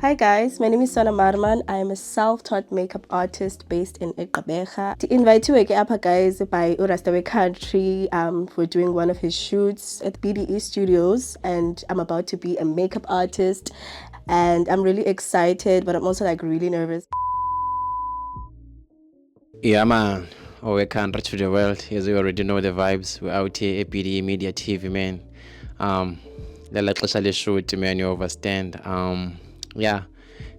Hi guys, my name is Sona Marman. I am a self-taught makeup artist based in Gqeberha. To invite you up guys by Urastawe Country for doing one of his shoots at BDE Studios, and I'm about to be a makeup artist and I'm really excited, but I'm also like really nervous. Yeah, man. Oh, we can't reach to the world. As you already know the vibes. We're out here, APD Media TV, man. Lala xesha le-shoot, man, you overstand. Yeah.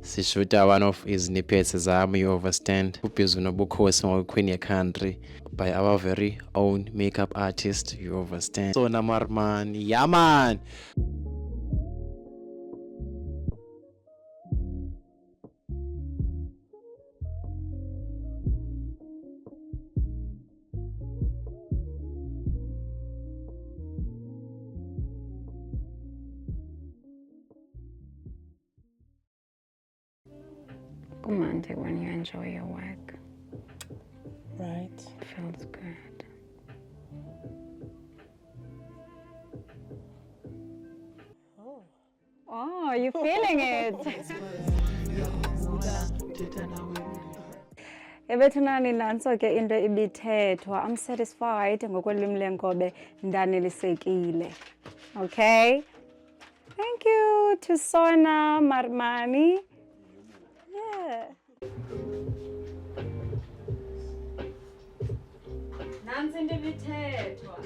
Sishuta one of his snippets zam, you overstand. Ubhizu nobukhosi ngokwekhwini yeCountry by our very own makeup artist, you overstand. So Namarman, yeah, man. Romantic when you enjoy your work. Right. It feels good. Oh, you're feeling it. Ebethunani nanso ke into ibithethwa. I'm satisfied ngokwelimi lenkobe ndanelisekile. Okay? Thank you to Sona Marmani. Yeah. Nansi into ibithethwa.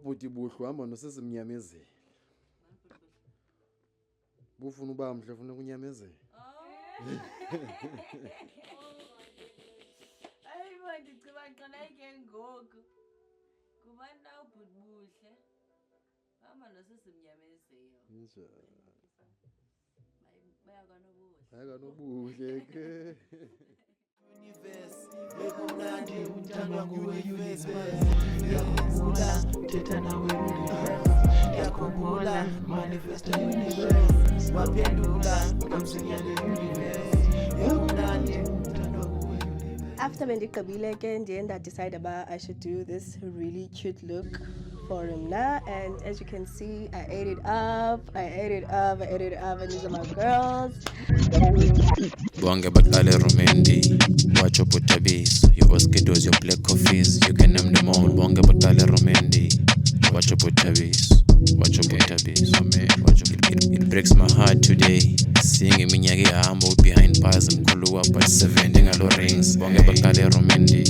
Bhuti buhle uhamba nosizimnyamezeli. Bufuna uba mhle ufuna ukunyamezela. Hayi manje ndicinga ngqala ke ngoku. Kubani na ubhuti buhle? Hamba nosizimnyamezelo. Injalo. Bayakanobuhle. Bayakanobuhle ke. Bekumnandi uthandwa nguwe universe. Ngiyakhumbula uthetha nawe universe. Ngiyakhumbula manifesta universe. Waphendula ngamsinyane universe. Bekumnandi uthandwa nguwe universe. After bendigqibile ke ndiye decide about I should do this really cute look for him now, and as you can see I ate it up, and these are my girls. Bonge bakale Romendi, watch your putabis, your mosquitoes, your black coffees, you can name them all. Bonge bakale Romendi, watch your putabis, watch your putabis, watch your. It breaks my heart today, seeing iminyake hambo behind bars mkhulu wapa 70 ngalo rings. Bonge bakale Romendi,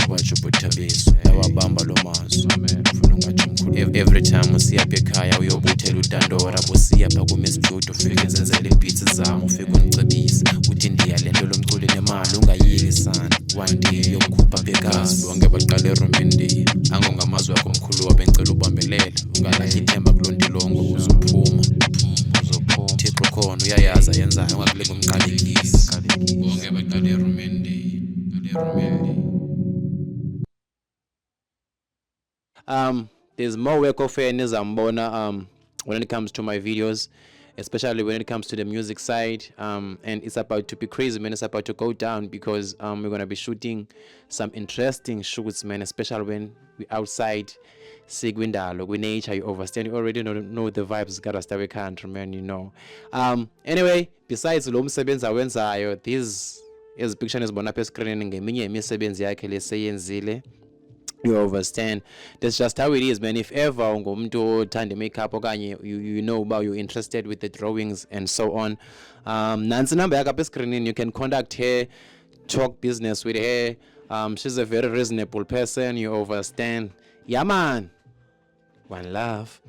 watch your putabis, yawabamba lo maso, funa ungathi mkhulu. Every time usiyapha ekhaya uyobuthela udandora, busiyapha kuMesjudo ufike nzenzele beats zami, ufike unicebise uthi ndiya lento lomculo nemali ungayiki sana, one day yokukhupha begazi. Bonke baqale eRomendi, angongamazwi akho mkhulu wabencela ubambelela, ungalahli ithemba kulondilongo uzophuma Thixo khona uyayazi ayenzayo ungakulinga umqalekisi. Bonke baqale eRomendi, there's more work of nizambona when it comes to my videos, especially when it comes to the music side, and it's about to be crazy, man. It's about to go down because we're gonna be shooting some interesting shoots, man, especially when we're outside Sigwindalo with nature. You overstand, you already know the vibes Urastawe Country, man, you know. Anyway, besides lo msebenzi awenzayo, this is picture nezibona apha escreenini ngeminye imisebenzi yakhe leseyenzile you overstand. That's just how it is, man. If ever ungumntu othanda makeup okanye you know about you're interested with the drawings and so on, nansi number yakho apha escreenini, you can contact her, talk business with her. She's a very reasonable person, you overstand. Yeah man, one love.